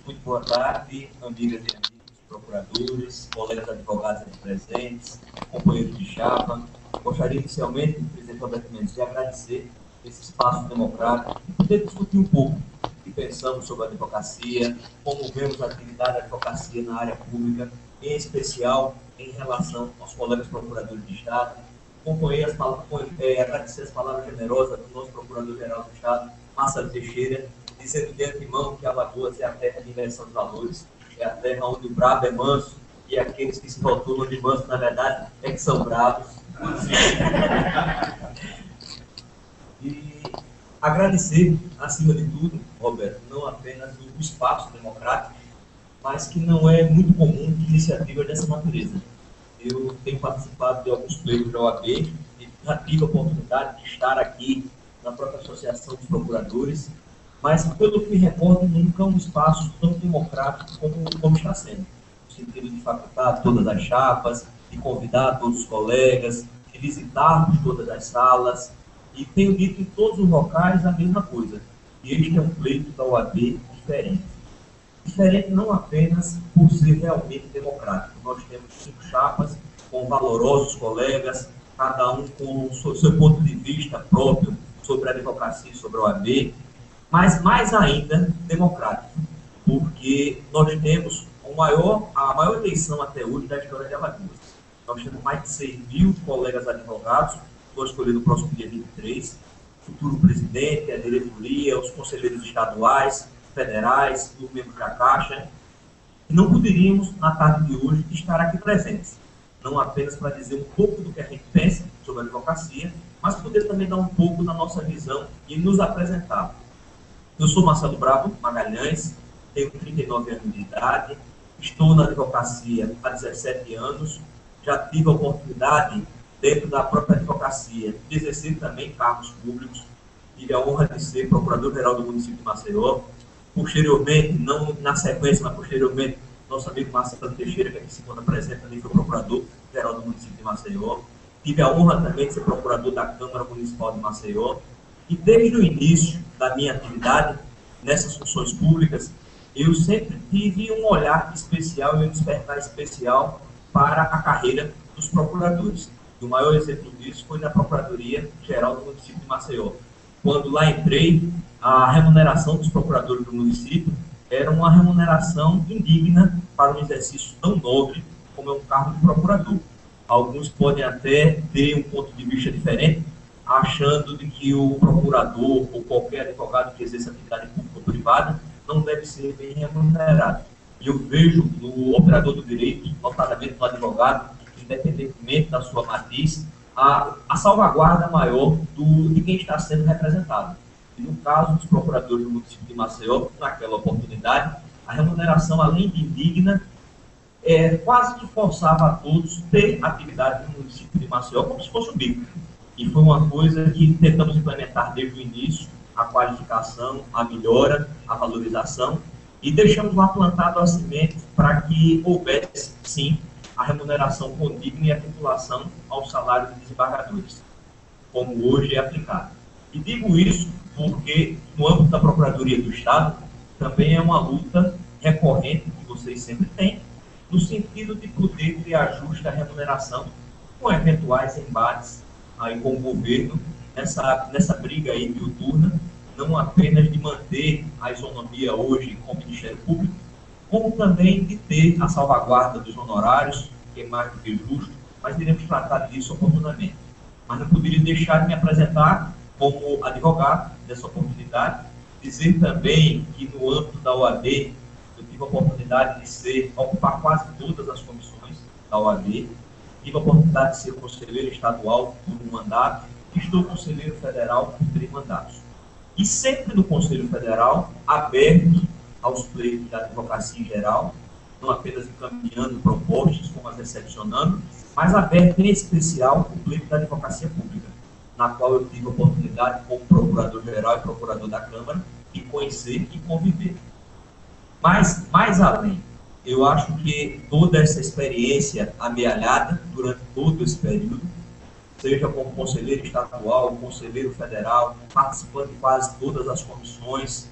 Muito boa tarde, amigas e amigos, procuradores, colegas advogados aqui presentes, companheiros de chapa. Gostaria inicialmente, presidente Roberto Mendes, de agradecer esse espaço democrático e poder discutir um pouco o que pensamos sobre a advocacia, como vemos a atividade da advocacia na área pública, em especial em relação aos colegas procuradores de Estado. Agradecer as palavras generosas do nosso Procurador-Geral do Estado, Marcelo Teixeira, dizendo de antemão que Alagoas é a terra de inversão de valores, é a terra onde o bravo é manso e aqueles que se rotulam de manso, na verdade, é que são bravos. E agradecer, acima de tudo, Roberto, não apenas o espaço democrático, mas que não é muito comum de iniciativas dessa natureza. Eu tenho participado de alguns pleitos da OAB e já tive a oportunidade de estar aqui na própria Associação dos Procuradores, mas, pelo que me recordo, nunca um espaço tão democrático como está sendo. No sentido de facultar todas as chapas, de convidar todos os colegas, de visitarmos todas as salas, e tenho dito em todos os locais a mesma coisa. E este é um pleito da OAB diferente. Diferente não apenas por ser realmente democrático. Nós temos 5 chapas com valorosos colegas, cada um com o seu ponto de vista próprio sobre a advocacia e sobre a OAB, mas mais ainda democrático, porque nós temos a maior eleição até hoje da história de Alagoas. Nós temos mais de 6 mil colegas advogados, vou escolher no próximo dia 23, futuro presidente, a diretoria, os conselheiros estaduais, federais, os membros da Caixa, e não poderíamos, na tarde de hoje, estar aqui presentes, não apenas para dizer um pouco do que a gente pensa sobre a advocacia, mas poder também dar um pouco da nossa visão e nos apresentar. Eu sou Marcelo Bravo Magalhães, tenho 39 anos de idade, estou na advocacia há 17 anos, já tive a oportunidade, dentro da própria advocacia, de exercer também cargos públicos, tive a honra de ser procurador-geral do município de Maceió. Posteriormente, não na sequência, mas posteriormente, nosso amigo Marcelo Teixeira, que aqui se encontra presente, também foi procurador-geral do município de Maceió. Tive a honra também de ser procurador da Câmara Municipal de Maceió. E desde o início da minha atividade nessas funções públicas, eu sempre tive um olhar especial e um despertar especial para a carreira dos procuradores. E o maior exemplo disso foi na Procuradoria-Geral do município de Maceió. Quando lá entrei, a remuneração dos procuradores do município era uma remuneração indigna para um exercício tão nobre como é um cargo de procurador. Alguns podem até ter um ponto de vista diferente, achando de que o procurador ou qualquer advogado que exerça atividade pública ou privada não deve ser bem remunerado. E eu vejo no operador do direito, notadamente no advogado, independentemente da sua matriz, a salvaguarda maior de quem está sendo representado. E no caso dos procuradores do município de Maceió, naquela oportunidade, a remuneração, além de indigna, quase que forçava a todos ter atividade no município de Maceió como se fosse um bico. E foi uma coisa que tentamos implementar desde o início, a qualificação, a melhora, a valorização, e deixamos lá plantado a semente para que houvesse, sim, a remuneração condigna e a titulação ao salário de desembargadores, como hoje é aplicado. E digo isso porque, no âmbito da Procuradoria do Estado, também é uma luta recorrente que vocês sempre têm, no sentido de poder ter ajuste à remuneração com eventuais embates aí com o governo, nessa briga aí diuturna, não apenas de manter a isonomia hoje com o Ministério Público, como também de ter a salvaguarda dos honorários, que é mais do que justo, mas iremos tratar disso oportunamente. Mas não poderia deixar de me apresentar como advogado dessa oportunidade, dizer também que no âmbito da OAB, eu tive a oportunidade de ocupar quase todas as comissões da OAB, tive a oportunidade de ser conselheiro estadual por um mandato, e estou conselheiro federal por 3 mandatos. E sempre no Conselho Federal, aberto aos pleitos da advocacia em geral, não apenas encaminhando propostas, como as recepcionando, mas aberto em especial o pleito da advocacia pública, na qual eu tive a oportunidade, como procurador-geral e procurador da Câmara, de conhecer e conviver. Mas, mais além, eu acho que toda essa experiência amealhada durante todo esse período, seja como conselheiro estadual, conselheiro federal, participando de quase todas as comissões,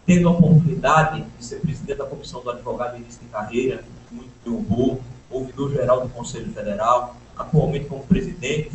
tendo a oportunidade de ser presidente da Comissão do Advogado de Início de Carreira, muito me honrou, ouvidor-geral do Conselho Federal, atualmente como presidente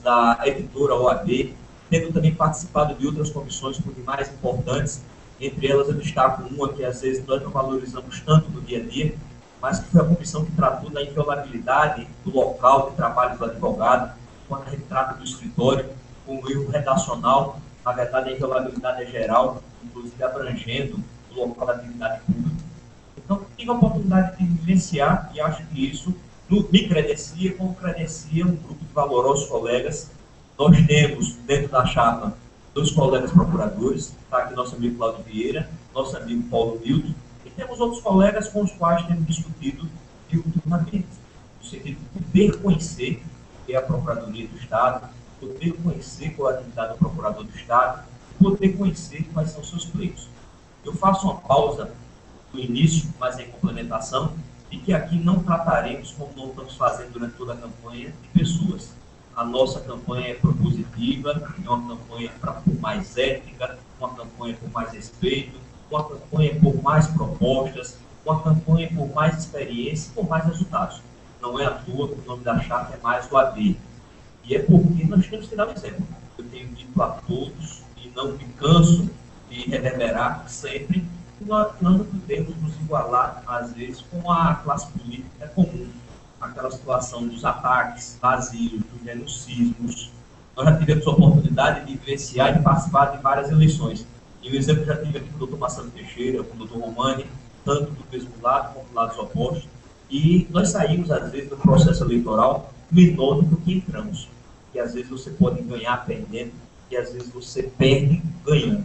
da editora OAB, tendo também participado de outras comissões por demais importantes. Entre elas eu destaco uma que às vezes nós não valorizamos tanto no dia a dia, mas que foi a comissão que tratou da inviolabilidade do local de trabalho do advogado, quando a gente trata do escritório, com o erro redacional. Na verdade, a inviolabilidade é geral, inclusive abrangendo o local da atividade pública. Então, tive a oportunidade de vivenciar e acho que isso me credencia como credencia um grupo de valorosos colegas. Nós temos, dentro da chapa, 2 colegas procuradores, está aqui nosso amigo Cláudio Vieira, nosso amigo Paulo Milton, e temos outros colegas com os quais temos discutido diuturnamente, no sentido de poder conhecer o que é a Procuradoria do Estado, poder conhecer qual é a atividade do Procurador do Estado, poder conhecer quais são os seus pleitos. Eu faço uma pausa no início, mas em complementação, de que aqui não trataremos, como nós estamos fazendo durante toda a campanha, de pessoas. A nossa campanha é propositiva, é uma campanha por mais ética, uma campanha por mais respeito, uma campanha por mais propostas, uma campanha por mais experiência e por mais resultados. Não é à toa que o nome da chapa é mais o AD. E é porque nós temos que dar um exemplo. Eu tenho dito a todos, e não me canso de reverberar sempre, que nós não podemos nos igualar, às vezes, com a classe política comum. Aquela situação dos ataques vazios, dos genocidios. Nós já tivemos a oportunidade de vivenciar e de participar de várias eleições. E o exemplo já tive aqui com o doutor Marcelo Teixeira, com o doutor Romani, tanto do mesmo lado como do lado oposto. E nós saímos, às vezes, do processo eleitoral menor do que entramos. E às vezes você pode ganhar perdendo, e às vezes você perde ganhando.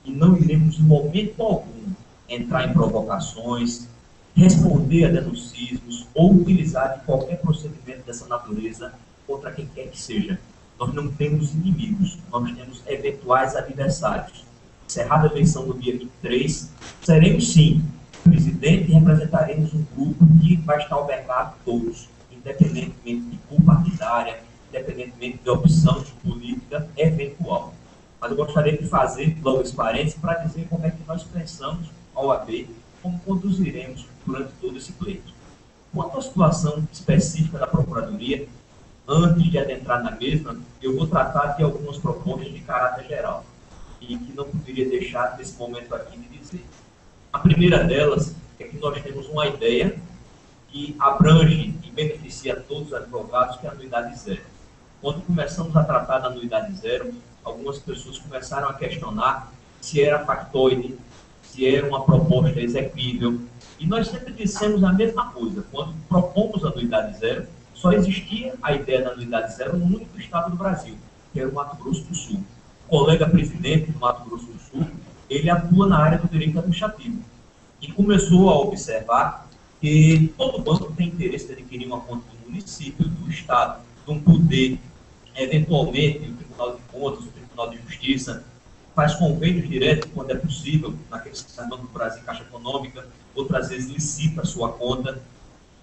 E não iremos, em momento algum, entrar em provocações, responder a denuncismos ou utilizar de qualquer procedimento dessa natureza contra quem quer que seja. Nós não temos inimigos, nós temos eventuais adversários. Encerrada a eleição no dia 23, seremos sim presidente e representaremos um grupo que vai estar albergado todos, independentemente de cor partidária, independentemente de opção política eventual. Mas eu gostaria de fazer logo esse parênteses para dizer como é que nós pensamos a OAB, como conduziremos durante todo esse pleito. Quanto à situação específica da Procuradoria, antes de adentrar na mesma, eu vou tratar de algumas propostas de caráter geral, e que não poderia deixar nesse momento aqui de dizer. A primeira delas é que nós temos uma ideia que abrange e beneficia a todos os advogados, que é a anuidade zero. Quando começamos a tratar da anuidade zero, algumas pessoas começaram a questionar se era factoide, se era uma proposta exequível. E nós sempre dissemos a mesma coisa. Quando propomos a anuidade zero, só existia a ideia da anuidade zero no único estado do Brasil, que era o Mato Grosso do Sul. O colega presidente do Mato Grosso do Sul, ele atua na área do direito administrativo. E começou a observar que todo banco tem interesse em adquirir uma conta do município, do estado, de um poder, eventualmente, o Tribunal de Contas, o Tribunal de Justiça, faz convênios diretos quando é possível, naqueles que estão Banco do Brasil, Caixa Econômica, outras vezes licita a sua conta.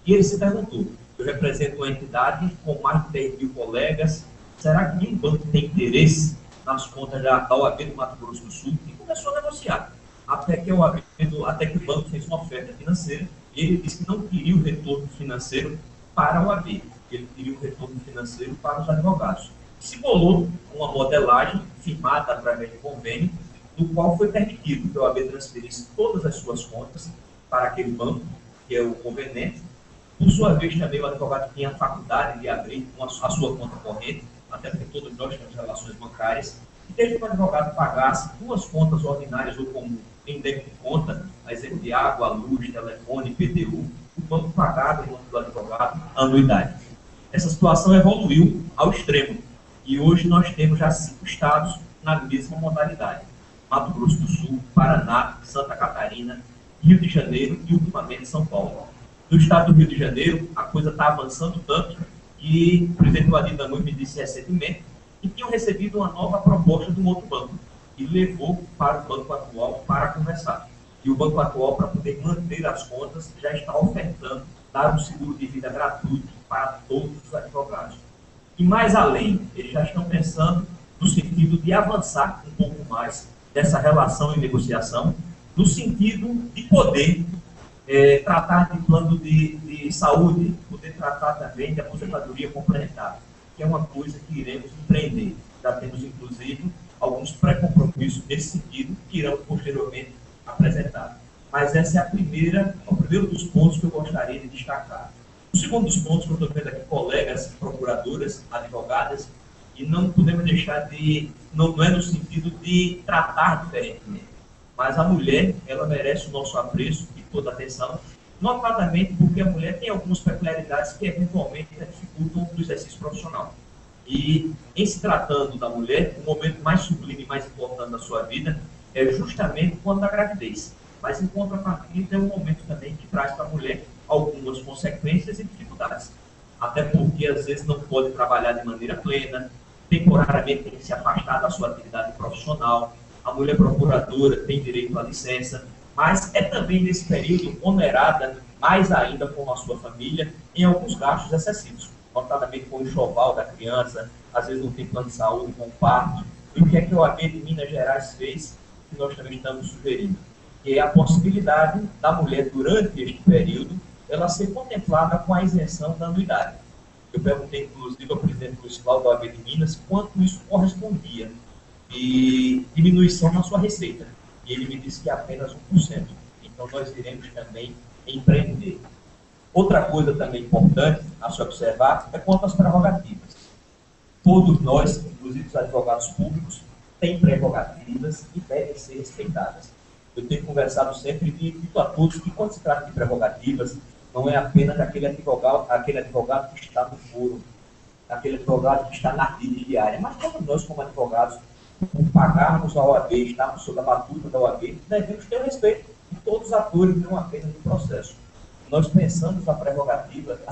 E ele se perguntou, eu represento uma entidade com mais de 10 mil colegas, será que nenhum banco tem interesse nas contas da OAB do Mato Grosso do Sul? E começou a negociar, até que o banco fez uma oferta financeira, e ele disse que não queria o retorno financeiro para a OAB, ele queria o retorno financeiro para os advogados. Se bolou uma modelagem firmada através de convênio, no qual foi permitido que a OAB transferisse todas as suas contas para aquele banco, que é o conveniente. Por sua vez, também o advogado tinha a faculdade de abrir a sua conta corrente, até porque todos nós temos relações bancárias, e desde que o advogado pagasse 2 contas ordinárias ou comum em débito de conta, a exemplo de água, luz, telefone, IPTU, o banco pagava, em nome do advogado, a anuidade. Essa situação evoluiu ao extremo, e hoje nós temos já 5 estados na mesma modalidade: Mato Grosso do Sul, Paraná, Santa Catarina, Rio de Janeiro e, ultimamente, São Paulo. No estado do Rio de Janeiro, a coisa está avançando tanto que o presidente Wadir Danui me disse recentemente que tinham recebido uma nova proposta de um outro banco e levou para o banco atual para conversar. E o banco atual, para poder manter as contas, já está ofertando dar um seguro de vida gratuito para todos os advogados. E mais além, eles já estão pensando no sentido de avançar um pouco mais dessa relação e negociação no sentido de poder tratar de plano de saúde, poder tratar também de aposentadoria complementar, que é uma coisa que iremos empreender. Já temos, inclusive, alguns pré-compromissos nesse sentido, que irão posteriormente apresentar. Mas essa é o primeiro dos pontos que eu gostaria de destacar. O segundo dos pontos que eu estou vendo aqui, colegas, procuradoras, advogadas, e não podemos deixar de, não é no sentido de tratar diferentemente, mas a mulher, ela merece o nosso apreço e toda a atenção, notadamente porque a mulher tem algumas peculiaridades que eventualmente dificultam o exercício profissional. E, em se tratando da mulher, o momento mais sublime e mais importante da sua vida é justamente quando a gravidez. Mas, em contrapartida, é um momento também que traz para a mulher algumas consequências e dificuldades. Até porque, às vezes, não pode trabalhar de maneira plena, temporariamente tem que se afastar da sua atividade profissional. A mulher procuradora tem direito à licença, mas é também, nesse período, onerada mais ainda com a sua família em alguns gastos excessivos, notadamente com o enxoval da criança, às vezes não tem plano de saúde com o parto. E o que é que o OAB de Minas Gerais fez, que nós também estamos sugerindo? Que é a possibilidade da mulher, durante este período, ela ser contemplada com a isenção da anuidade. Eu perguntei, inclusive, ao presidente municipal da OAB de Minas quanto isso correspondia e diminuição na sua receita. E ele me disse que é apenas 1%. Então, nós iremos também empreender. Outra coisa também importante a se observar é quanto às prerrogativas. Todos nós, inclusive os advogados públicos, têm prerrogativas e devem ser respeitadas. Eu tenho conversado sempre e dito a todos que, quando se trata de prerrogativas, não é apenas aquele advogado que está no foro, aquele advogado que está na atividade diária, mas todos nós, como advogados, por pagarmos a OAB, estarmos sob a batuta da OAB, devemos ter o respeito de todos os atores, não apenas do processo. Nós pensamos as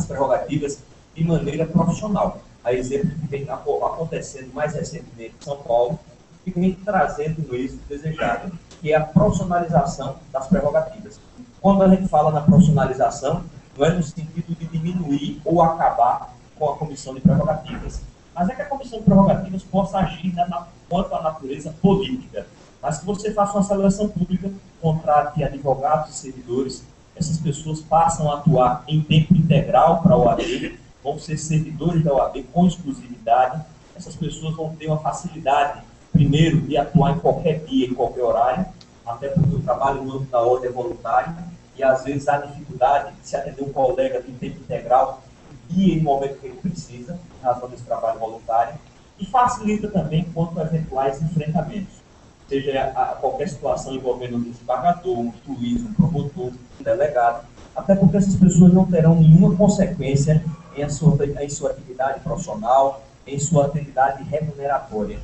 prerrogativas de maneira profissional. A exemplo que vem acontecendo mais recentemente em São Paulo, que vem trazendo o êxito desejado, que é a profissionalização das prerrogativas. Quando a gente fala na profissionalização, não é no sentido de diminuir ou acabar com a comissão de prerrogativas, mas é que a comissão de prerrogativas possa agir quanto à natureza política, mas que você faça uma celebração pública, contrate advogados e servidores, essas pessoas passam a atuar em tempo integral para a OAB, vão ser servidores da OAB com exclusividade, essas pessoas vão ter uma facilidade, primeiro, de atuar em qualquer dia, em qualquer horário, até porque o trabalho no âmbito da ordem é voluntário, e às vezes há dificuldade de se atender um colega em tempo integral, e em momento que ele precisa, em razão desse trabalho voluntário, e facilita também quanto a eventuais enfrentamentos, seja qualquer situação envolvendo um desembargador, um juiz, um promotor, um delegado, até porque essas pessoas não terão nenhuma consequência em sua atividade profissional, em sua atividade remuneratória.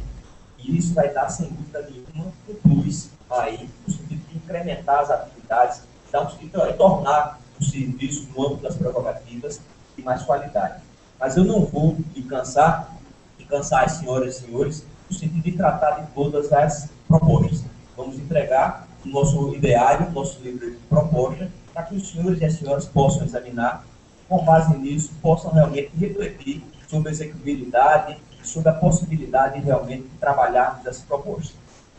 E isso vai dar, sem dúvida nenhuma, um plus aí, no sentido de incrementar as atividades, e tornar o serviço, no âmbito das prerrogativas, de mais qualidade. Mas eu não vou me cansar as senhoras e senhores, no sentido de tratar de todas as propostas. Vamos entregar o nosso ideário, o nosso livro de proposta, para que os senhores e as senhoras possam examinar, com base nisso, possam realmente refletir sobre a execuibilidade, sobre a possibilidade de realmente trabalharmos essas propostas.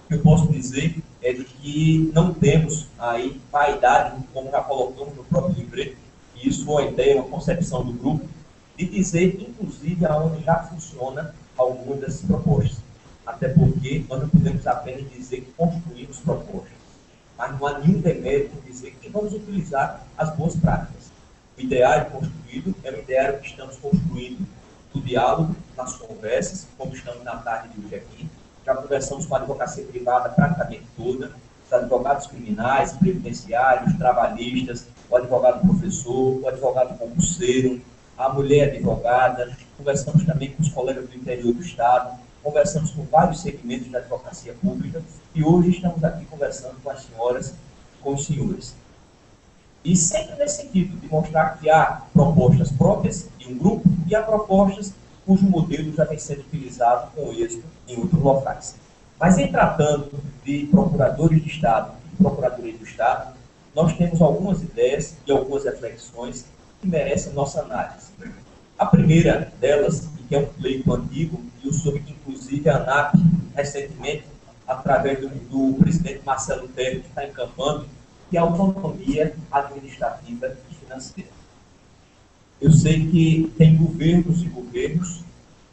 O que eu posso dizer é de que não temos aí vaidade, como já colocamos no próprio livreto, e isso foi uma ideia, uma concepção do grupo, de dizer, inclusive, aonde já funciona algumas dessas propostas. Até porque nós não podemos apenas dizer que construímos propostas, mas não há nenhum demérito em dizer que vamos utilizar as boas práticas. O ideário construído é o ideário que estamos construindo no diálogo, nas conversas, como estamos na tarde de hoje aqui. Já conversamos com a advocacia privada praticamente toda, os advogados criminais, previdenciários, trabalhistas, o advogado professor, o advogado concurseiro, a mulher advogada, conversamos também com os colegas do interior do Estado, conversamos com vários segmentos da advocacia pública e hoje estamos aqui conversando com as senhoras, com os senhores. E sempre nesse sentido, de mostrar que há propostas próprias de um grupo e há propostas cujo modelo já vem sendo utilizado com êxito em outros locais. Mas em tratando de procuradores de Estado e procuradorias do Estado, nós temos algumas ideias e algumas reflexões que merecem nossa análise. A primeira delas, que é um pleito antigo, e sobre que inclusive a ANAP recentemente através do presidente Marcelo Temer, que está encampando, que é a autonomia administrativa e financeira. Eu sei que tem governos e governos.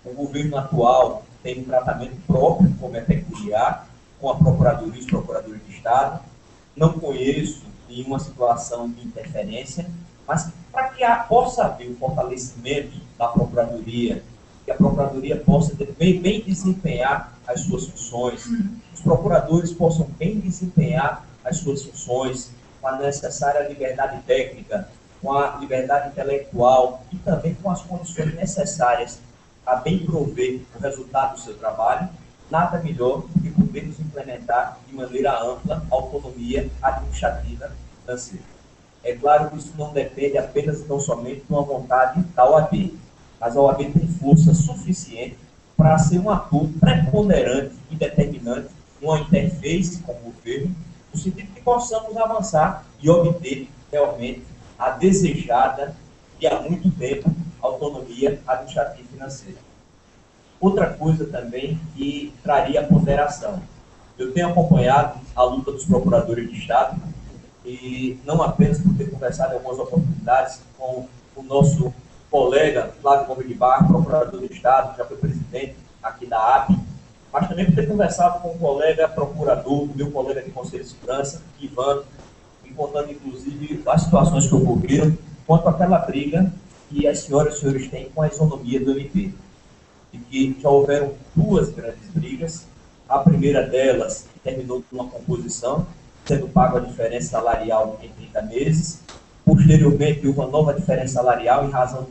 O governo atual tem um tratamento próprio, como é peculiar, com a Procuradoria e os Procuradores de Estado. Não conheço nenhuma situação de interferência, mas para que possa haver o fortalecimento da Procuradoria, que a Procuradoria possa bem desempenhar as suas funções, os procuradores possam bem desempenhar as suas funções, com a necessária liberdade técnica, com a liberdade intelectual e também com as condições necessárias a bem prover o resultado do seu trabalho, nada melhor do que podermos implementar de maneira ampla a autonomia administrativa financeira. É claro que isso não depende apenas e tão somente de uma vontade da OAB, mas a OAB tem força suficiente para ser um ator preponderante e determinante numa interface com o governo, no sentido de que possamos avançar e obter realmente a desejada e há muito tempo autonomia administrativa e financeira. Outra coisa também que traria ponderação. Eu tenho acompanhado a luta dos procuradores de Estado e não apenas por ter conversado em algumas oportunidades com o nosso colega Flávio Gomes de Barros, procurador de Estado, já foi presidente aqui da AP, mas também por ter conversado com o colega procurador, meu colega de Conselho de Segurança, Ivan, me contando inclusive as situações que ocorreram quanto àquela briga que as senhoras e senhores têm com a isonomia do MP. E que já houveram duas grandes brigas. A primeira delas terminou com uma composição, sendo pago a diferença salarial em 30 meses. Posteriormente, houve uma nova diferença salarial em razão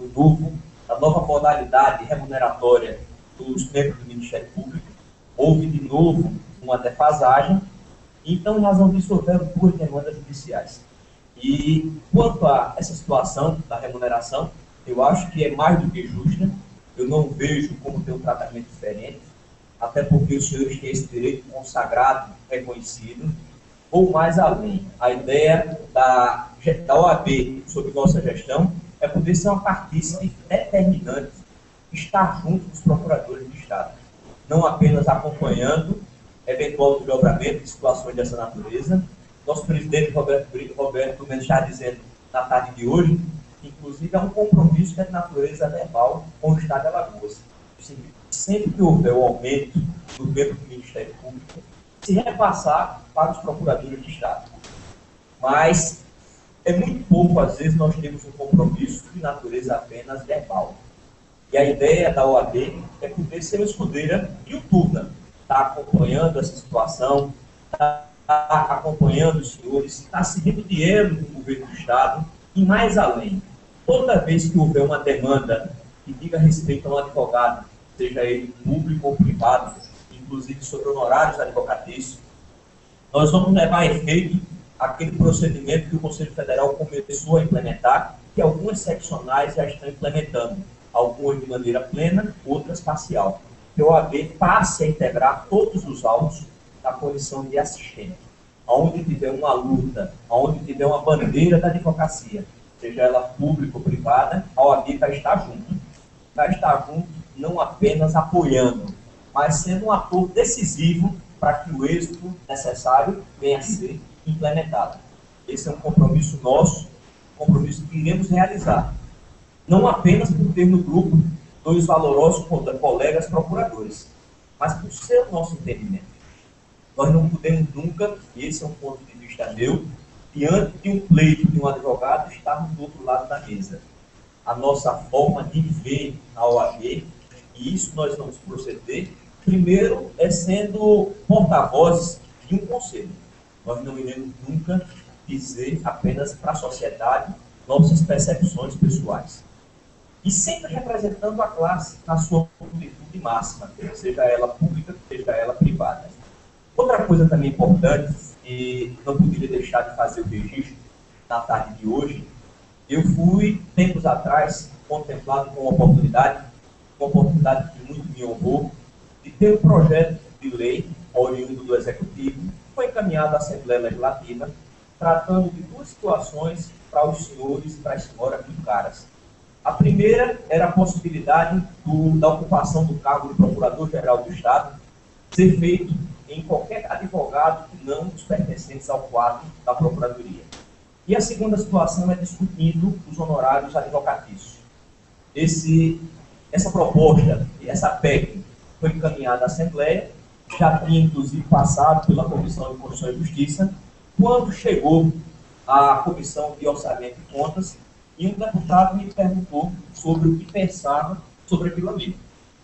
da nova modalidade remuneratória dos membros do Ministério Público. Houve, de novo, uma defasagem. Então, em razão disso, houveram duas demandas judiciais. E, quanto a essa situação da remuneração, eu acho que é mais do que justa. Eu não vejo como ter um tratamento diferente, até porque os senhores têm esse direito consagrado, reconhecido, ou mais além. A ideia da OAB sobre nossa gestão é poder ser uma partícipe determinante, estar junto dos procuradores de Estado, não apenas acompanhando eventual desdobramento de situações dessa natureza. Nosso presidente Roberto Mendes está dizendo na tarde de hoje, inclusive é um compromisso que é de natureza verbal com o Estado de Alagoas. Sempre que houver o aumento do membro do Ministério Público, se repassar para os procuradores de Estado. Mas é muito pouco, às vezes, nós temos um compromisso de natureza apenas verbal. E a ideia da OAB é poder ser uma escudeira diuturna, está acompanhando essa situação, está acompanhando os senhores, está seguindo de elo do governo do Estado e mais além. Toda vez que houver uma demanda que diga respeito a um advogado, seja ele público ou privado, inclusive sobre honorários advocatícios, nós vamos levar a efeito aquele procedimento que o Conselho Federal começou a implementar, que algumas seccionais já estão implementando, algumas de maneira plena, outras parcial. Que a OAB passe a integrar todos os autos da condição de assistente. Onde tiver uma luta, onde tiver uma bandeira da advocacia, seja ela pública ou privada, a OAB vai estar junto. Vai estar junto não apenas apoiando, mas sendo um ator decisivo para que o êxito necessário venha a ser implementado. Esse é um compromisso nosso, um compromisso que iremos realizar. Não apenas por ter no grupo dois valorosos colegas procuradores, mas por ser o nosso entendimento. Nós não podemos nunca, e esse é um ponto de vista meu, diante de um pleito de um advogado, estarmos do outro lado da mesa. A nossa forma de ver a OAB, e isso nós vamos proceder, primeiro é sendo porta-vozes de um conselho. Nós não iremos nunca dizer apenas para a sociedade nossas percepções pessoais. E sempre representando a classe na sua amplitude máxima, seja ela pública, seja ela privada. Outra coisa também importante, e não poderia deixar de fazer o registro na tarde de hoje, eu fui, tempos atrás, contemplado com uma oportunidade que muito me honrou, de ter um projeto de lei oriundo do Executivo, que foi encaminhado à Assembleia Legislativa, tratando de duas situações para os senhores e para as senhoras muito caras. A primeira era a possibilidade da ocupação do cargo de Procurador-Geral do Estado ser feito em qualquer advogado que não os pertencentes ao quadro da Procuradoria. E a segunda situação é discutindo os honorários advocatícios. Essa proposta, essa PEC, foi encaminhada à Assembleia, já tinha inclusive passado pela Comissão de Constituição e Justiça, quando chegou à Comissão de Orçamento e Contas, e um deputado me perguntou sobre o que pensava sobre aquilo ali.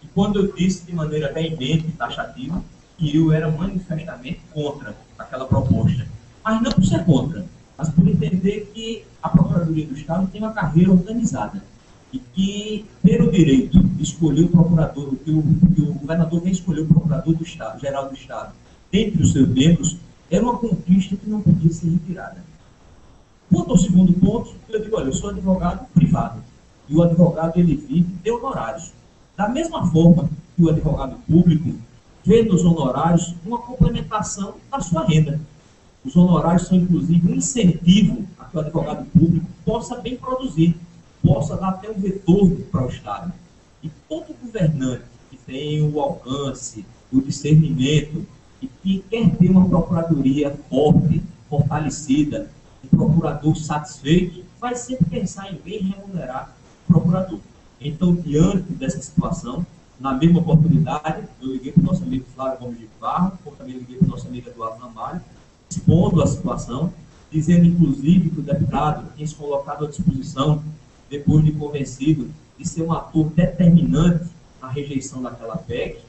E quando eu disse de maneira veemente e taxativa que eu era manifestamente contra aquela proposta, mas não por ser contra, mas por entender que a Procuradoria do Estado tem uma carreira organizada e que ter o direito de escolher o procurador, que o governador vem escolher o procurador do Estado, geral do Estado, dentre os seus membros, era uma conquista que não podia ser retirada. Quanto ao segundo ponto, eu digo, olha, eu sou advogado privado, e o advogado ele vive de honorários. Da mesma forma que o advogado público vê nos honorários uma complementação da sua renda. Os honorários são, inclusive, um incentivo a que o advogado público possa bem produzir, possa dar até um retorno para o Estado. E todo governante que tem o alcance, o discernimento, e que quer ter uma procuradoria forte, fortalecida, um procurador satisfeito, vai sempre pensar em bem remunerar o procurador. Então, diante dessa situação, na mesma oportunidade, eu liguei para o nosso amigo Flávio Gomes de Barro, como também liguei para o nosso amigo Eduardo Ramalho, expondo a situação, dizendo, inclusive, que o deputado tinha se colocado à disposição, depois de convencido, de ser um ator determinante na rejeição daquela PEC,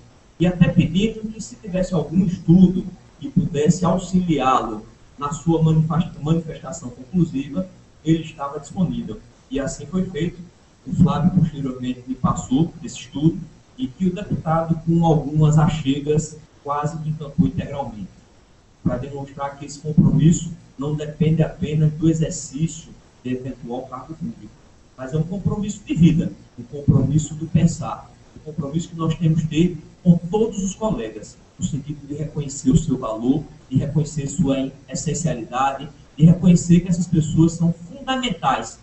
e até pedindo que, se tivesse algum estudo que pudesse auxiliá-lo na sua manifestação conclusiva, ele estava disponível. E assim foi feito. O Flávio, posteriormente, me passou desse estudo, e que o deputado, com algumas achegas, quase que encampou integralmente, para demonstrar que esse compromisso não depende apenas do exercício de eventual cargo público, mas é um compromisso de vida, um compromisso do pensar, um compromisso que nós temos que ter com todos os colegas, no sentido de reconhecer o seu valor, de reconhecer sua essencialidade, de reconhecer que essas pessoas são fundamentais,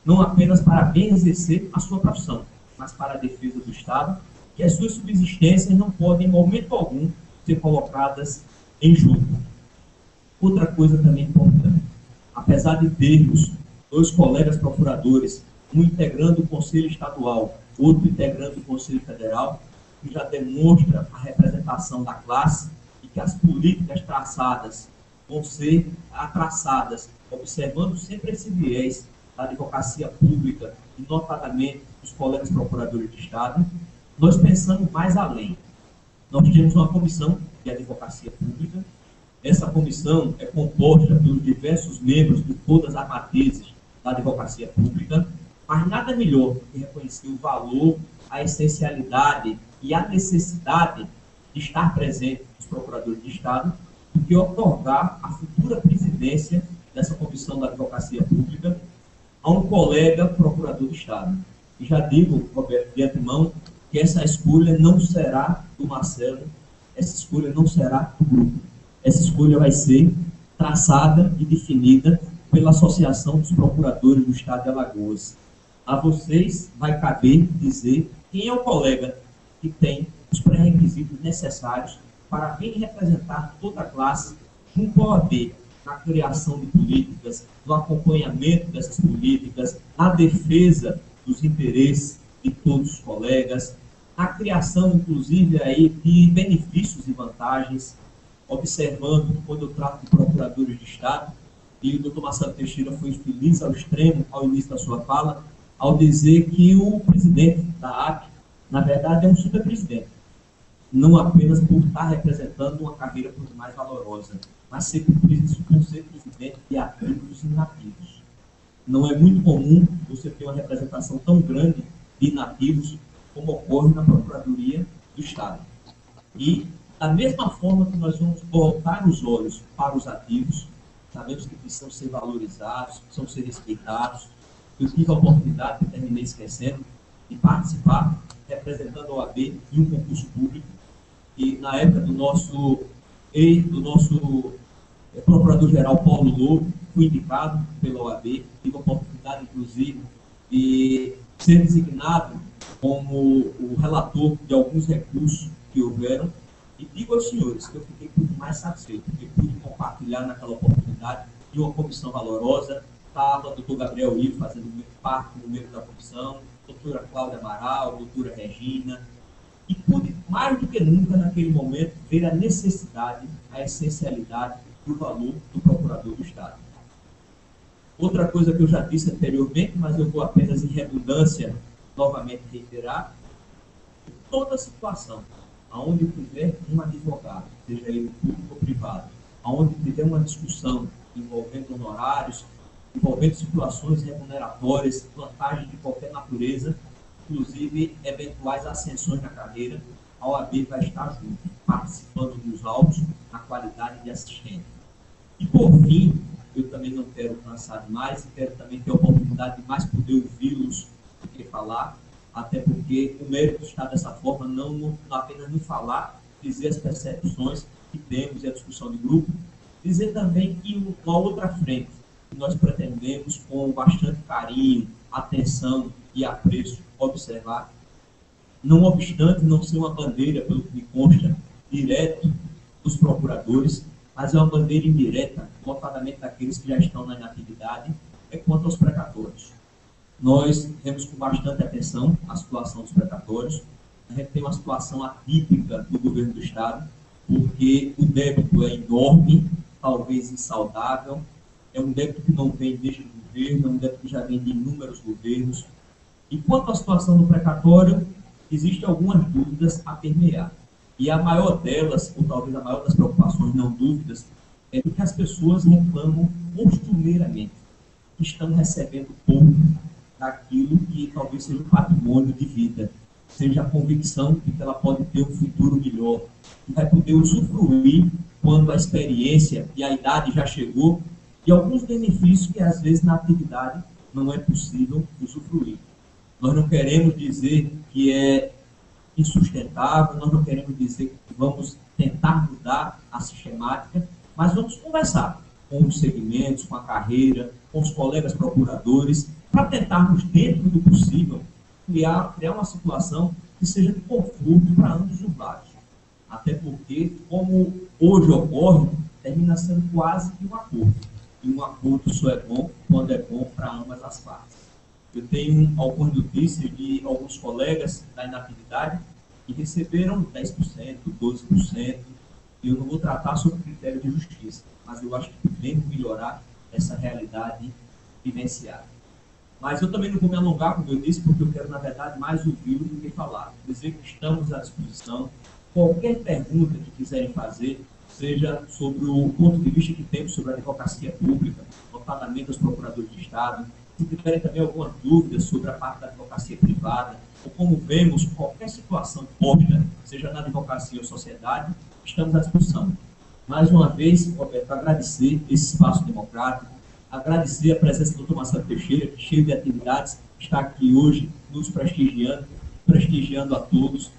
não apenas para bem exercer a sua profissão, mas para a defesa do Estado, que as suas subsistências não podem, em momento algum, ser colocadas em jogo. Outra coisa também importante, apesar de termos dois colegas procuradores, um integrando o Conselho Estadual, outro integrando o Conselho Federal, que já demonstra a representação da classe e que as políticas traçadas vão ser traçadas, observando sempre esse viés da advocacia pública e, notadamente, dos colegas procuradores de Estado, nós pensamos mais além. Nós temos uma comissão de advocacia pública. Essa comissão é composta pelos diversos membros de todas as matrizes da advocacia pública, mas nada melhor do que reconhecer o valor, a essencialidade e a necessidade de estar presente dos procuradores de Estado, do que otorgar a futura presidência dessa comissão da advocacia pública a um colega procurador de Estado. E já digo, Roberto, de antemão, que essa escolha não será do Marcelo, essa escolha não será do grupo. Essa escolha vai ser traçada e definida pela Associação dos Procuradores do Estado de Alagoas. A vocês vai caber dizer quem é o colega que tem os pré-requisitos necessários para bem representar toda a classe junto ao OAB, na criação de políticas, no acompanhamento dessas políticas, na defesa dos interesses de todos os colegas, na criação, inclusive, aí, de benefícios e vantagens, observando, quando eu trato de procuradores de Estado, e o doutor Marcelo Teixeira foi feliz ao extremo, ao início da sua fala, ao dizer que o presidente da AP, na verdade, é um superpresidente, não apenas por estar representando uma carreira por mais valorosa, mas ser presidente de ativos e inativos. Não é muito comum você ter uma representação tão grande de inativos como ocorre na Procuradoria do Estado. E, da mesma forma que nós vamos voltar os olhos para os ativos, sabemos que precisam ser valorizados, precisam ser respeitados. Eu tive a oportunidade, que terminei esquecendo, de participar, representando a OAB em um concurso público, e na época do nosso Procurador-Geral Paulo Lobo, fui indicado pela OAB, tive a oportunidade, inclusive, de ser designado como o relator de alguns recursos que houveram, E digo aos senhores que eu fiquei muito mais satisfeito, porque pude compartilhar naquela oportunidade de uma comissão valorosa. Estava o doutor Gabriel Ivo fazendo parte do membro da comissão, doutora Cláudia Amaral, doutora Regina, e pude, mais do que nunca, naquele momento, ver a necessidade, a essencialidade do valor do procurador do Estado. Outra coisa que eu já disse anteriormente, mas eu vou apenas em redundância novamente reiterar: toda situação onde tiver um advogado, seja ele público ou privado, onde tiver uma discussão envolvendo honorários, envolvendo situações remuneratórias, vantagens de qualquer natureza, inclusive eventuais ascensões na carreira, a OAB vai estar junto, participando dos autos na qualidade de assistente. E por fim, eu também não quero cansar demais, quero também ter a oportunidade de mais poder ouvi-los do que falar, até porque o mérito está dessa forma, não apenas no falar, dizer as percepções que temos e a discussão de grupo, dizer também que uma outra frente que nós pretendemos, com bastante carinho, atenção e apreço, observar, não obstante não ser uma bandeira, pelo que me consta, direto dos procuradores, mas é uma bandeira indireta, notadamente daqueles que já estão na inatividade, é quanto aos precatórios. Nós vemos com bastante atenção a situação dos precatórios. A gente tem uma situação atípica do governo do Estado, porque o débito é enorme, talvez insaudável, é um débito que não vem desde o governo, é um débito que já vem de inúmeros governos. E quanto à situação do precatório, existem algumas dúvidas a permear. E a maior delas, ou talvez a maior das preocupações, não dúvidas, é do que as pessoas reclamam costumeiramente, que estão recebendo pouco daquilo que talvez seja um patrimônio de vida, seja a convicção de que ela pode ter um futuro melhor, que vai poder usufruir quando a experiência e a idade já chegou, e alguns benefícios que às vezes na atividade não é possível usufruir. Nós não queremos dizer que é insustentável, nós não queremos dizer que vamos tentar mudar a sistemática, mas vamos conversar com os segmentos, com a carreira, com os colegas procuradores, para tentarmos, dentro do possível, criar uma situação que seja de conforto para ambos os lados. Até porque, como hoje ocorre, termina sendo quase que um acordo. E um acordo só é bom quando é bom para ambas as partes. Eu tenho algumas notícias de alguns colegas da inatividade que receberam 10%, 12%, e eu não vou tratar sobre critério de justiça, mas eu acho que podemos melhorar essa realidade vivenciada. Mas eu também não vou me alongar, como eu disse, porque eu quero, na verdade, mais ouvi-lo do que falar. Dizer que estamos à disposição. Qualquer pergunta que quiserem fazer, seja sobre o ponto de vista que temos sobre a advocacia pública, notadamente os procuradores de Estado, se tiverem também alguma dúvida sobre a parte da advocacia privada, ou como vemos qualquer situação posta, seja na advocacia ou sociedade, estamos à disposição. Mais uma vez, Roberto, agradecer esse espaço democrático, agradecer a presença do Dr. Marcelo Teixeira, que cheio de atividades, está aqui hoje nos prestigiando a todos,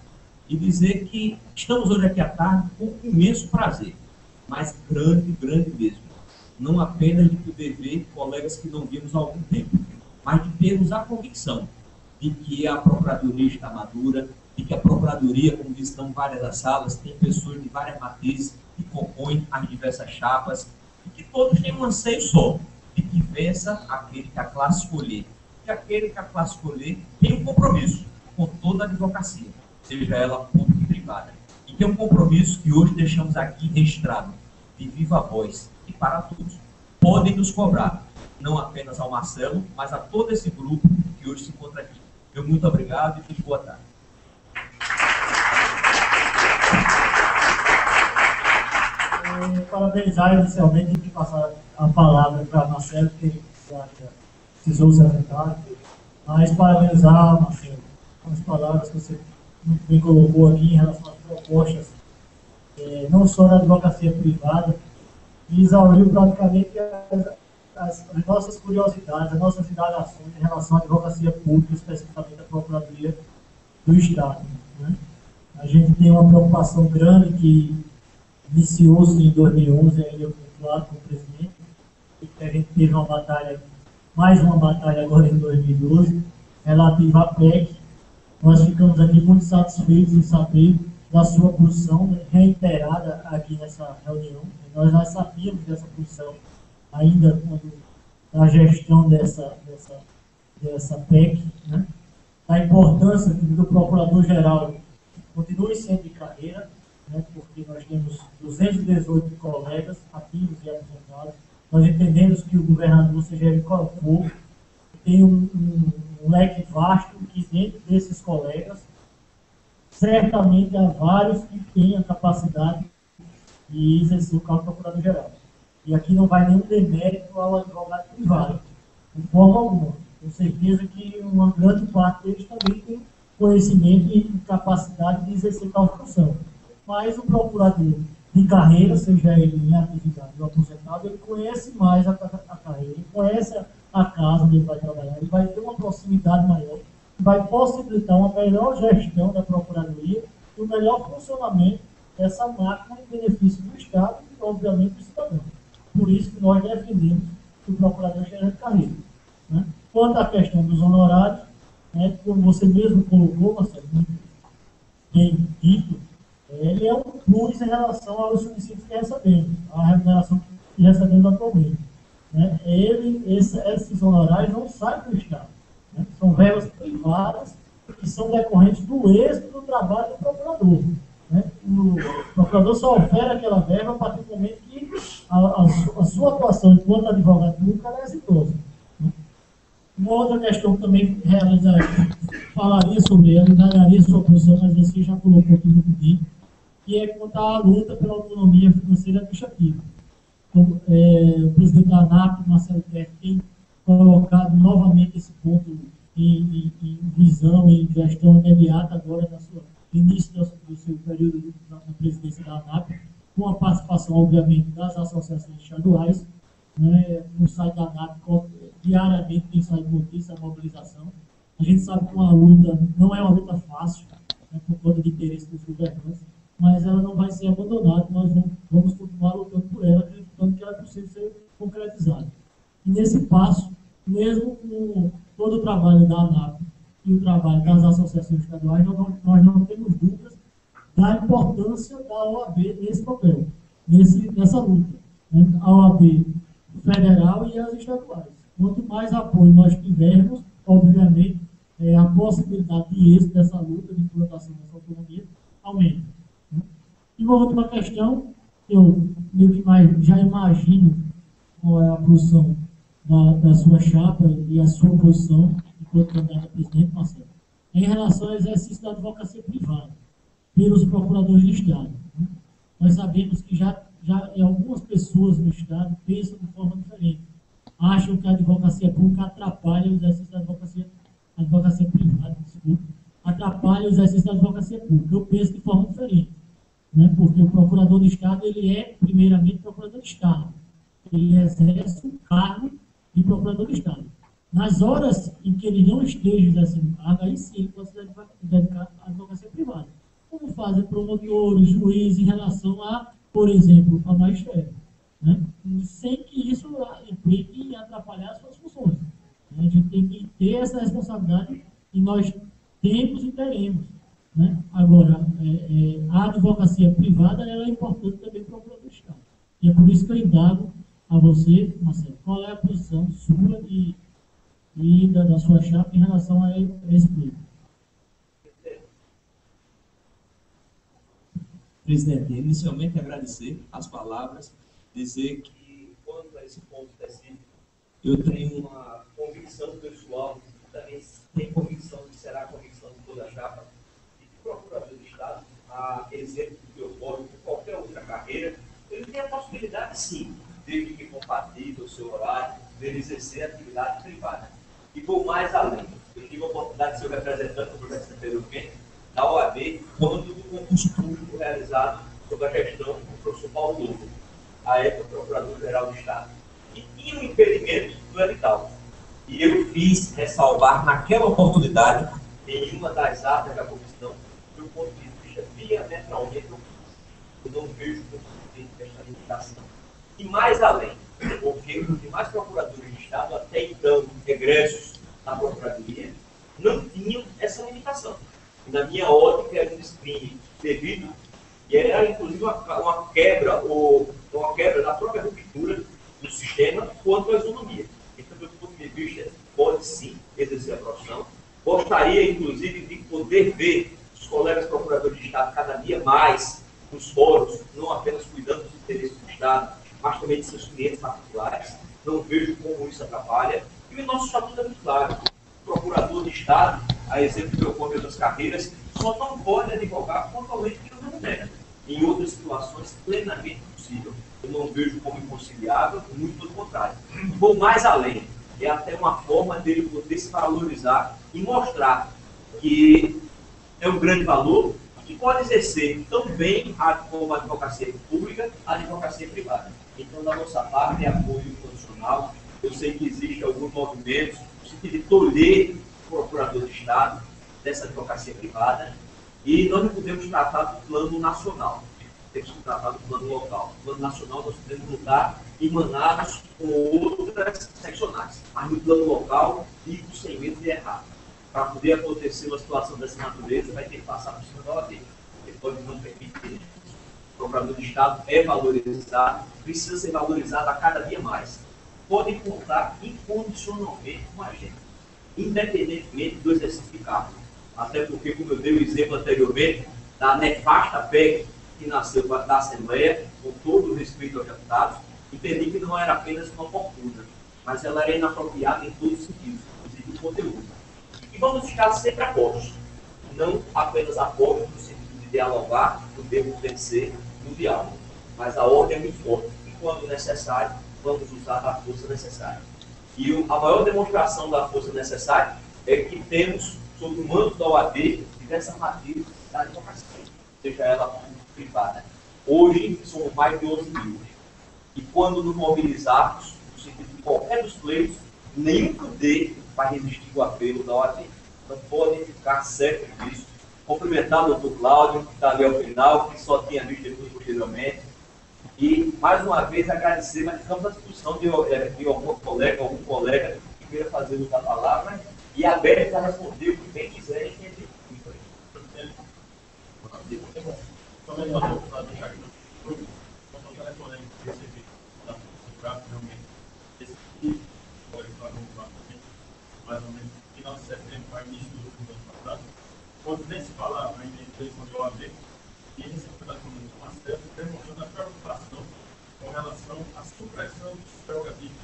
e dizer que estamos hoje aqui à tarde com imenso prazer, mas grande, grande mesmo. Não apenas de poder ver colegas que não vimos há algum tempo, mas de termos a convicção de que a Procuradoria está madura, de que a Procuradoria, como estão várias as salas, tem pessoas de várias matrizes que compõem as diversas chapas, e que todos têm um anseio só, de que vença aquele que a classe escolher. E aquele que a classe escolher tem um compromisso com toda a advocacia, seja ela pública e privada. E que é um compromisso que hoje deixamos aqui registrado, de viva voz, e para todos. Podem nos cobrar, não apenas ao Marcelo, mas a todo esse grupo que hoje se encontra aqui. Meu muito obrigado e boa tarde. Parabenizar inicialmente e passar a palavra para Marcelo, que precisou se aventar, mas parabenizar, Marcelo, com as palavras que você muito bem colocou aqui em relação às propostas, não só da advocacia privada, e exauriu praticamente as nossas curiosidades, as nossas indagações em relação à advocacia pública, especificamente a Procuradoria do Estado. Né? A gente tem uma preocupação grande que iniciou-se em 2011, ainda claro, com o presidente, e que a gente teve uma batalha, mais uma batalha agora em 2012, relativa à PEC. Nós ficamos aqui muito satisfeitos em saber da sua posição, né, reiterada aqui nessa reunião. Nós já sabíamos dessa posição ainda da gestão dessa PEC, né, da importância do procurador-geral continue sendo de carreira, né, porque nós temos 218 colegas ativos e aposentados. Nós entendemos que o governador, seja ele qual for, tem um leque vasto que dentro desses colegas, certamente há vários que têm a capacidade de exercer o cargo de procurador-geral. E aqui não vai nenhum demérito ao advogado privado, de forma alguma. Tenho certeza que uma grande parte deles também tem conhecimento e capacidade de exercer tal função. Mas o procurador de carreira, seja ele em atividade ou aposentado, ele conhece mais a carreira, ele conhece a casa onde ele vai trabalhar, ele vai ter uma proximidade maior, vai possibilitar uma melhor gestão da Procuradoria e um melhor funcionamento dessa máquina em benefício do Estado e, obviamente, do cidadão. Por isso que nós defendemos que o procurador seja de carreira. Né? Quanto à questão dos honorários, né, como você mesmo colocou, Marcelo, bem dito, ele é um plus em relação aos subsídios que recebemos, à remuneração que recebemos atualmente. Né? Esses honorários não saem do Estado. Né? São verbas privadas que são decorrentes do êxito do trabalho do procurador. Né? O procurador só ofere aquela verba a partir do momento que a sua atuação enquanto advogado público é exitosa. Né? Uma outra questão que também falaria sobre ela, daria sua posição, mas você já colocou aqui muito bem, que é quanto à luta pela autonomia financeira administrativa. Então, o presidente da ANAP, Marcelo Teles, tem colocado novamente esse ponto em visão e gestão imediata agora no início do seu período na presidência da ANAP, com a participação, obviamente, das associações estaduais. Né, no site da ANAP, diariamente tem saído notícia, mobilização. A gente sabe que uma luta não é uma luta fácil, né, por conta de interesse dos governantes, mas ela não vai ser abandonada, nós vamos continuar lutando por ela, acreditando que ela é possível ser concretizada. E nesse passo, mesmo com todo o trabalho da ANAP e o trabalho das associações estaduais, nós não temos dúvidas da importância da OAB nesse papel, nessa luta. Né? A OAB federal e as estaduais. Quanto mais apoio nós tivermos, obviamente, a possibilidade de êxito dessa luta, de implantação dessa autonomia, aumenta. Né? E uma última questão, eu já imagino qual é a posição da sua chapa e a sua posição enquanto candidato a presidente, Marcelo, em relação ao exercício da advocacia privada pelos procuradores de Estado. Né? Nós sabemos que já algumas pessoas no Estado pensam de forma diferente. Acham que a advocacia pública atrapalha o exercício da advocacia privada, desculpa, atrapalha o exercício da advocacia pública. Eu penso de forma diferente, né? Porque o procurador de Estado, ele é, primeiramente, procurador de Estado. Ele exerce o cargo de procurador de Estado. Nas horas em que ele não esteja exercendo o cargo, aí sim ele pode se dedicar à advocacia privada. Como fazem promotores, juízes, em relação a, por exemplo, a magistério. Né? Sem que isso implique em atrapalhar as suas funções. A gente tem que ter essa responsabilidade e nós temos e teremos. Né? Agora, a advocacia privada ela é importante também para o procurador de Estado. E é por isso que eu indago a você, Marcelo, qual é a posição sua e da sua chapa em relação a esse pleito. Presidente, inicialmente agradecer as palavras, dizer que, quanto a esse ponto específico, eu tenho uma convicção pessoal, também tenho convicção que será a convicção de toda a chapa, de que o procurador de Estado, a exemplo do que ocorre com qualquer outra carreira, ele tem a possibilidade, sim, desde que compatível o seu horário, de exercer atividade privada. E vou mais além. Eu tive a oportunidade de ser o representante do professor Pedro Quente, da OAB, quando do concurso público realizado sob a gestão do professor Paulo Lobo, a época procurador-geral do Estado. E tinha um impedimento do edital. E eu fiz ressalvar naquela oportunidade, em uma das atas da comissão, do ponto de vista diametralmente oposto. Eu não vejo essa limitação. E mais além, porque os demais procuradores de Estado, até então, egressos na Procuradoria, não tinham essa limitação. Na minha ótica, era um descrime devido autonomia. Então, do ponto de vista, pode sim exercer a profissão. Gostaria, inclusive, de poder ver os colegas procuradores de Estado cada dia mais nos fóruns, não apenas cuidando dos interesses do Estado, mas também de seus clientes particulares. Não vejo como isso atrapalha. E o nosso estatuto é muito claro. O procurador de Estado, a exemplo do meu das carreiras, só não pode advogar pontualmente que não remunera. Em outras situações, plenamente possível. Eu não vejo como inconciliável, muito pelo contrário. Vou mais além. É até uma forma dele poder se valorizar e mostrar que é um grande valor que pode exercer tão bem como a advocacia pública, a advocacia privada. Então, da nossa parte, é apoio incondicional. Eu sei que existe alguns movimentos no sentido de tolher o procurador de Estado dessa advocacia privada, e nós não podemos tratar do plano nacional, temos que tratar do plano local. No plano nacional, nós podemos lutar emanados com outras seccionais, mas no plano local, digo sem medo de errar. Para poder acontecer uma situação dessa natureza, vai ter que passar por cima da OAB. Ele pode não permitir. O procurador de Estado é valorizado, precisa ser valorizado a cada dia mais. Pode contar incondicionalmente com a gente, independentemente do exercício de cargo. Até porque, como eu dei o exemplo anteriormente, da nefasta PEC que nasceu da Assembleia, com todo o respeito aos deputados, entendi que não era apenas uma oportuna, mas ela era inapropriada em todos os sentidos, inclusive o conteúdo. E vamos ficar sempre apostos, não apenas apostos no sentido de dialogar, o termo tem que ser no diálogo, mas a ordem é muito forte, e quando necessário, vamos usar a força necessária. E a maior demonstração da força necessária é que temos, sob o manto da OAB, diversas matrizes da advocacia, seja ela privada. Hoje, somos mais de 11 mil. E quando nos mobilizarmos, no sentido de qualquer dos pleitos, nenhum poder vai resistir ao apelo da OAB. Então, podem ficar certos disso. Cumprimentar o doutor Cláudio, que está ali ao final, que só tinha visto depois posteriormente. E, mais uma vez, agradecer, mas ficamos à discussão de algum colega que queira fazer uso da palavra e aberto a responder o que bem quiser e quem tem dúvida. Mais ou menos no final de setembro, para início do ano passado, quando nem se falava ainda em eleição de OAB, e esse deputado Marcelo demonstrando a preocupação com relação à supressão dos prerrogativos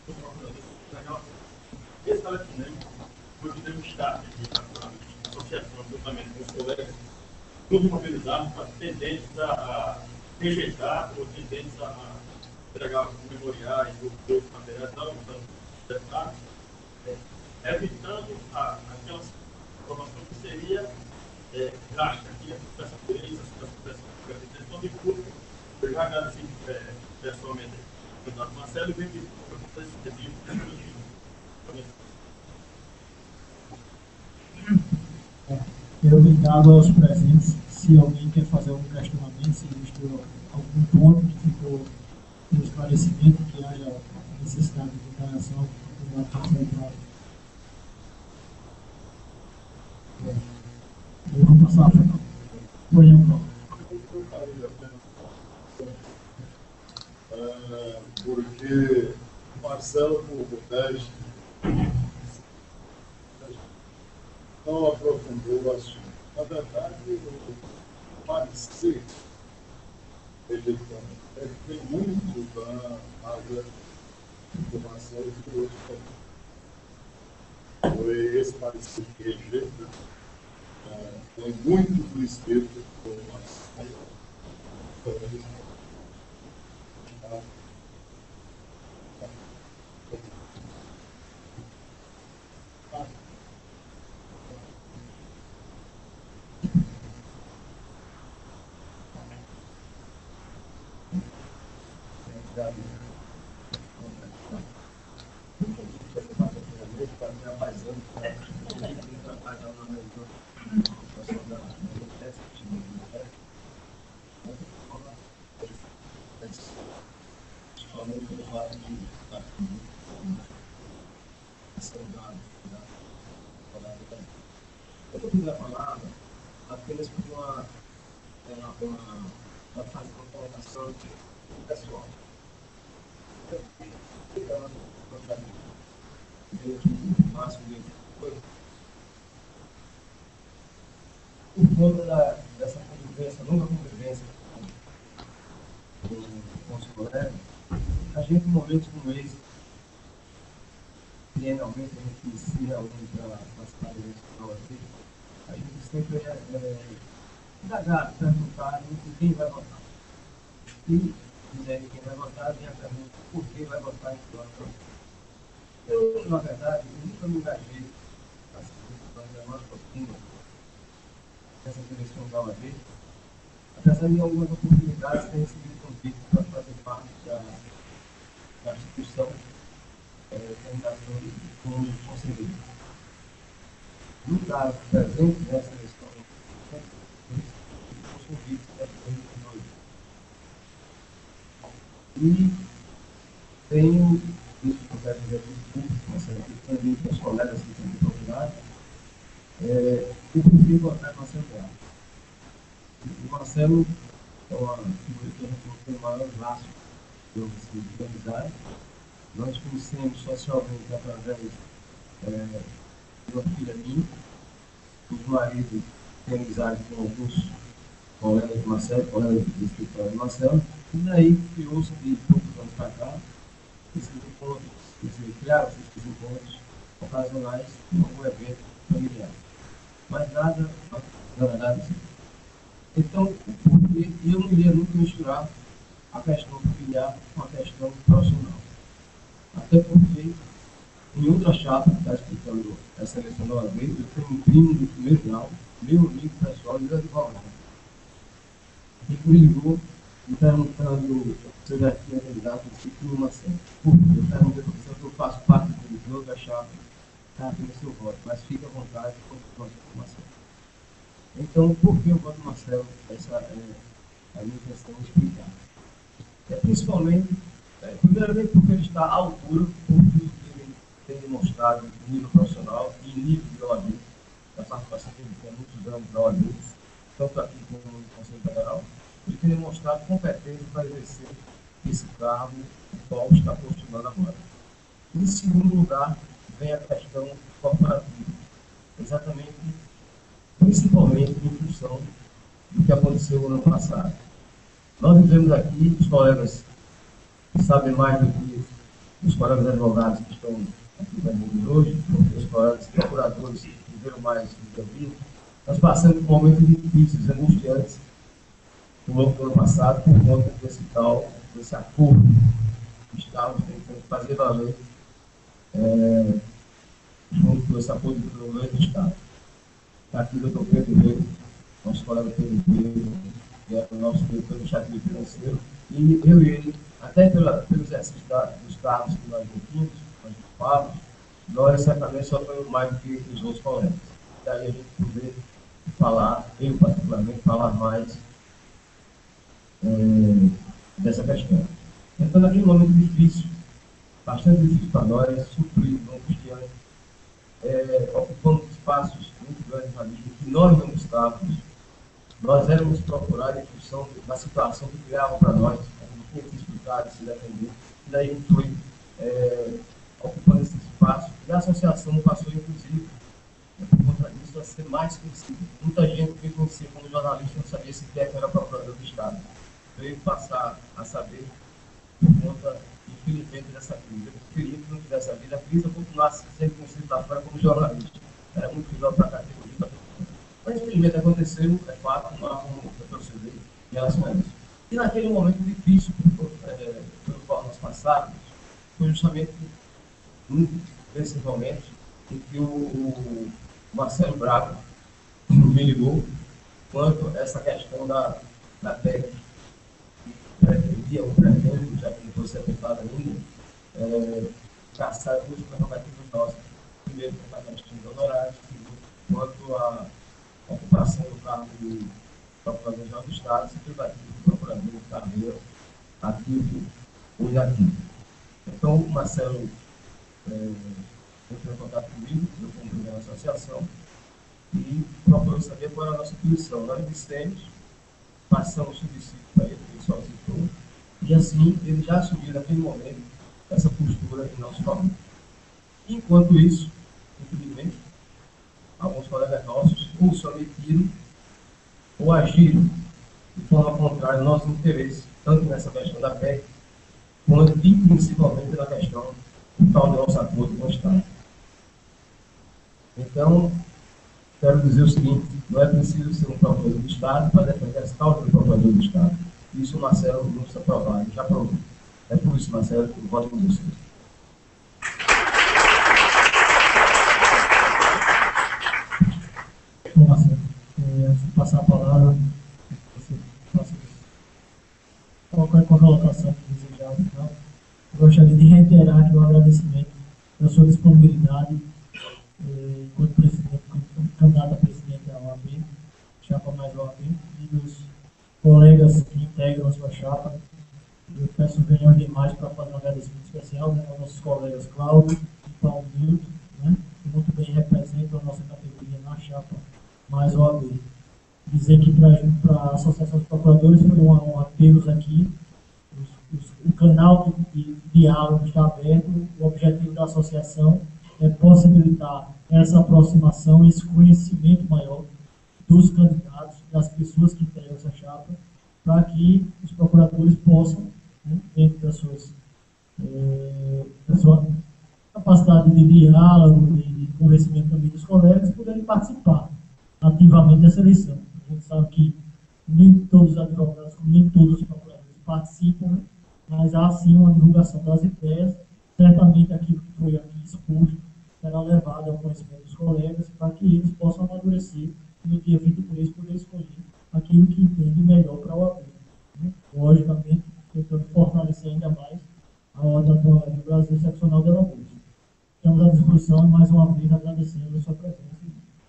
do procurador federal. Esse telefonema foi que deu start de associação, juntamente com os colegas, todos mobilizados para tendentes a rejeitar ou tendentes a entregar memoriais ou outros materiais da votação dos deputados, evitando aquela informação que seria drástica, que ia para essa polícia, para a detenção de público. Eu já agradeci pessoalmente o candidato Marcelo e venho de esse pedido. Eu obrigado aos presentes. Se alguém quer fazer algum questionamento, se existe algum ponto que ficou no esclarecimento, que haja necessidade de declaração, o candidato Marcelo. Eu vou passar a frente. Porque Marcelo, por 10, não aprofundou o assunto. Na verdade, o parecer ele tem muito da área do Marcelo e do outro. Foi esse parecer que rejeita. Tem muito do espírito do Marcelo. Eu estou pedindo a palavra apenas por fazer uma colocação pessoal. veio aqui em março de 2018, por conta dessa convivência, longa convivência com os colegas, a gente, em momentos como esse, trienalmente, a gente se reúne para participar da escola, a gente sempre indagar, perguntar quem vai votar. E dizer quem vai votar, vem a pergunta por que vai votar em fulano. Eu, na verdade, nunca me engajei na nossa profunda nessa direção da OAB, apesar de algumas oportunidades ter recebido convite para fazer parte da instituição como conselheiro. No caso presente nessa eleição, os convites para 2022. E tenho isso que eu quero dizer público, mas também para os colegas que têm me procurado, o porquê votar no Marcelo Braga. O Marcelo é uma figura que a gente não tem o maior laço de amizade. Nós conhecemos socialmente através de uma filha minha, cujo marido tem amizade com alguns colegas de Marcelo, colegas do escritório de Marcelo, e daí criou-se de poucos anos para cá esses encontros, criaram-se esses encontros ocasionais em algum evento familiar. Mas nada, na verdade, assim. Então, eu não iria nunca misturar a questão familiar com a questão profissional. Até porque, em outra chapa que está explicando essa eleição da OAB, eu tenho um primo do primeiro grau, meu amigo pessoal, ele é advogado. E me ligou me perguntando se eu já tinha candidato a título uma cena. Eu perguntei para você que eu faço parte do jogo da chapa, tá, tem o seu voto, mas fique à vontade com a informação. Então, por que eu voto Marcelo? Essa é a minha questão de explicar. Principalmente, primeiramente porque ele está à altura, por tudo que ele tem demonstrado em nível profissional e em nível de OAB, da participação que ele tem há muitos anos na OAB, tanto aqui como no Conselho Federal, ele tem demonstrado competência para exercer esse cargo, o qual está postulando agora. Em segundo lugar, vem a questão corporativa, exatamente, principalmente em função do que aconteceu no ano passado. Nós vivemos aqui, os colegas que sabem mais do que os colegas advogados que estão aqui comigo hoje, porque os colegas procuradores que viveram mais do que eu vi, nós passamos por momentos difíceis, angustiantes, no longo do ano passado, por conta desse acordo que estávamos tentando fazer valer junto com esse acordo do governo do Estado. Aqui o doutor Pedro Rego, nosso colega Pedro Rego, que é o nosso diretor do Estado Financeiro, e eu e ele, até pelo exercício dos cargos que nós tínhamos, nós ocupávamos, nós certamente sofremos mais do que os outros colegas. Daí a gente poder falar, eu particularmente, falar mais dessa questão. Então, naquele momento difícil, bastante difícil para nós, sofrido, angustiante, ocupando espaços muito grandes ali, que nós não estávamos. Nós éramos procurados em função da situação que criavam para nós, como tinha que explicar, se defender, e daí a gente foi ocupando esse espaço, e a associação passou, inclusive, por conta disso, a ser mais conhecida. Muita gente que me conhecia como jornalista não sabia sequer que era procurador do Estado. Veio passar a saber por conta, infelizmente, dessa crise. Eu preferia que não tivesse havido a crise, eu continuasse sendo conhecido lá fora como jornalista. Era muito melhor para a categoria, para todo mundo. Mas, infelizmente, aconteceu, é fato, não há como retroceder em relação a isso. E naquele momento difícil, pelo qual nós passávamos, foi justamente nesse momento em que o Marcelo Braga me ligou quanto a essa questão da PEC. Dia um pretende, já que não foi sepultado ainda, caçar duas prerrogativas nossas. Primeiro, por causa da questão de honorários, quanto à ocupação do cargo do Procurador-Geral do Estado, se privativo do Procurador de carreira ativo ou inativo. Então, o Marcelo entrou em contato comigo, eu comprei a associação, e procurou saber qual era a nossa posição. Nós dissemos, passamos o subsídio para ele, ele solicitou, e assim ele já assumiu naquele momento essa postura em nosso favor. Enquanto isso, infelizmente, alguns colegas nossos ou se omitiram ou agiram de forma contrária aos nossos interesses, tanto nessa questão da PEC, quanto e principalmente na questão do tal do nosso acordo com o Estado. Então, quero dizer o seguinte: não é preciso ser um procurador do Estado para defender essa tal do procurador do Estado. Isso o Marcelo não precisa provar, ele já provou. É por isso, Marcelo, que eu voto com você. Bom, Marcelo, antes de passar a palavra, você faça qualquer colocação que desejar, então, eu gostaria de reiterar aqui o agradecimento da sua disponibilidade enquanto presidente, candidato a presidente da OAB, chapa mais OAB, e dos colegas que integram a sua chapa. Eu peço venham demais para fazer um agradecimento especial, né, aos nossos colegas Cláudio e Paulo Nilton, né, que muito bem representam a nossa categoria na chapa mais OAB. Dizer que para a Associação dos Procuradores foi uma honra tê-los aqui. O canal de diálogo está aberto. O objetivo da associação é possibilitar essa aproximação e esse conhecimento maior dos candidatos, das pessoas que integram essa chapa, para que os procuradores possam, né, dentro da sua capacidade de diálogo, de convencimento também dos colegas, poderem participar ativamente dessa eleição. A gente sabe que nem todos os advogados, nem todos os procuradores participam, né, mas há sim uma divulgação das ideias. Certamente aquilo que foi aqui exposto será levado ao conhecimento dos colegas para que eles possam amadurecer e no dia 23 poder escolher aquilo que entende melhor para a OAB. Né? Logicamente, tentando fortalecer ainda mais a ordem do Brasil Excepcional de Alagoas. Estamos à disposição, mais uma vez agradecendo a sua presença.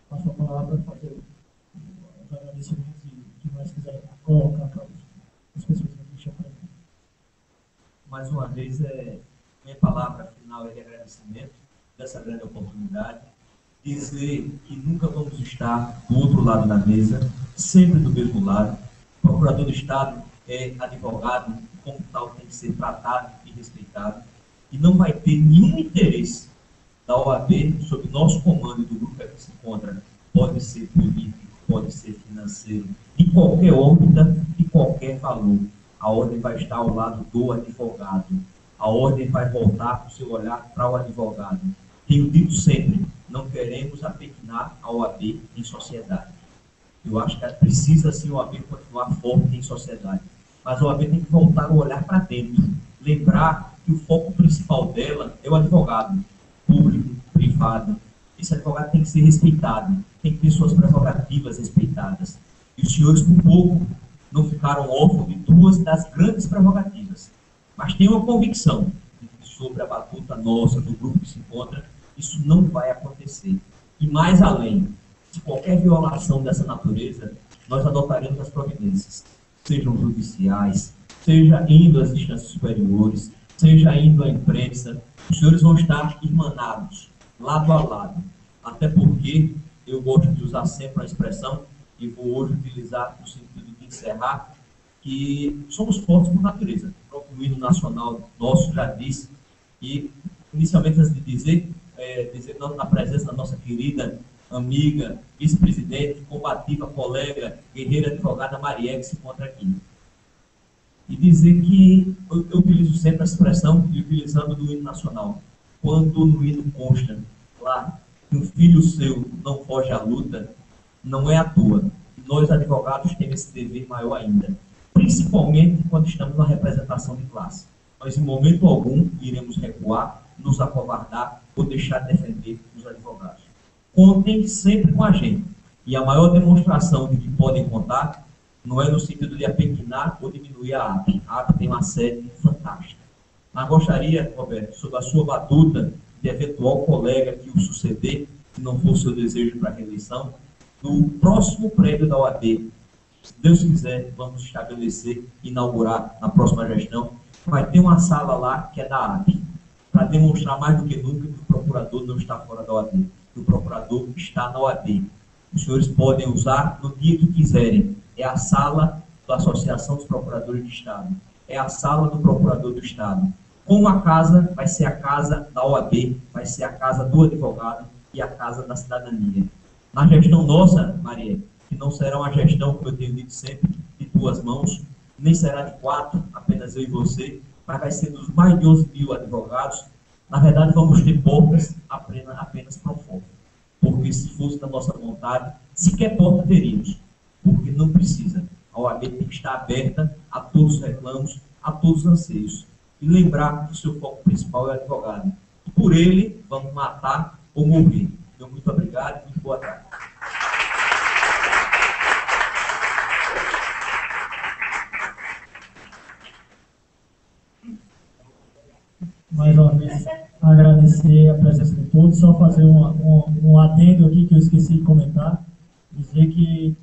Passo a palavra para fazer os agradecimentos e o que mais quiser colocar para as pessoas que deixam para mim. Mais uma vez, minha palavra final é de agradecimento dessa grande oportunidade. Dizer que nunca vamos estar do outro lado da mesa, sempre do mesmo lado. O procurador do Estado é advogado, como tal tem que ser tratado e respeitado. E não vai ter nenhum interesse da OAB sob nosso comando e do grupo que se encontra. Pode ser político, pode ser financeiro, de qualquer órbita e qualquer valor. A ordem vai estar ao lado do advogado. A ordem vai voltar o seu olhar para o advogado. Tenho dito sempre, não queremos apequinar a OAB em sociedade. Eu acho que precisa sim a OAB continuar forte em sociedade. Mas a OAB tem que voltar o olhar para dentro. Lembrar que o foco principal dela é o advogado, público, privado. Esse advogado tem que ser respeitado, tem que ter suas prerrogativas respeitadas. E os senhores, por pouco, não ficaram órfãos de duas das grandes prerrogativas. Mas tem uma convicção de que sobre a batuta nossa, do grupo que se encontra, isso não vai acontecer. E mais além, de qualquer violação dessa natureza, nós adotaremos as providências, sejam judiciais, seja indo às instâncias superiores, seja indo à imprensa. Os senhores vão estar irmanados, lado a lado. Até porque eu gosto de usar sempre a expressão, e vou hoje utilizar no sentido de encerrar, que somos fortes por natureza. O próprio hino nacional nosso já disse, e inicialmente, antes de dizer na presença da nossa querida amiga, vice-presidente, combativa, colega, guerreira, advogada Marielle, que se encontra aqui. E dizer que eu utilizo sempre a expressão, utilizando do hino nacional, quando no hino consta lá que um filho seu não foge à luta, não é à toa. Nós, advogados, temos esse dever maior ainda, principalmente quando estamos na representação de classe. Nós, em momento algum, iremos recuar, nos acovardar ou deixar de defender os advogados. Contem sempre com a gente. E a maior demonstração de que podem contar não é no sentido de apequinar ou diminuir a AP. A AP tem uma sede fantástica. Mas gostaria, Roberto, sob a sua batuta de eventual colega que o suceder, se não for seu desejo para a reeleição, no próximo prédio da OAB, se Deus quiser, vamos estabelecer, inaugurar na próxima gestão, vai ter uma sala lá que é da AP, para demonstrar mais do que nunca que o procurador não está fora da OAB, que o procurador está na OAB. Os senhores podem usar no dia que quiserem. É a sala da Associação dos Procuradores de Estado. É a sala do Procurador do Estado. como a casa vai ser a casa da OAB, vai ser a casa do advogado e a casa da cidadania. Na gestão nossa, Maria, que não será uma gestão, como eu tenho dito sempre, de 2 mãos, nem será de 4, apenas eu e você, mas vai ser dos mais de 11 mil advogados. Na verdade, vamos ter portas apenas pro foco, porque se fosse da nossa vontade, sequer porta teríamos, porque não precisa. A OAB tem que estar aberta a todos os reclamos, a todos os anseios. E lembrar que o seu foco principal é o advogado. E por ele, vamos matar ou morrer. Então, muito obrigado e muito boa tarde. Mais uma vez, agradecer a presença de todos. Só fazer um adendo aqui que eu esqueci de comentar. Dizer que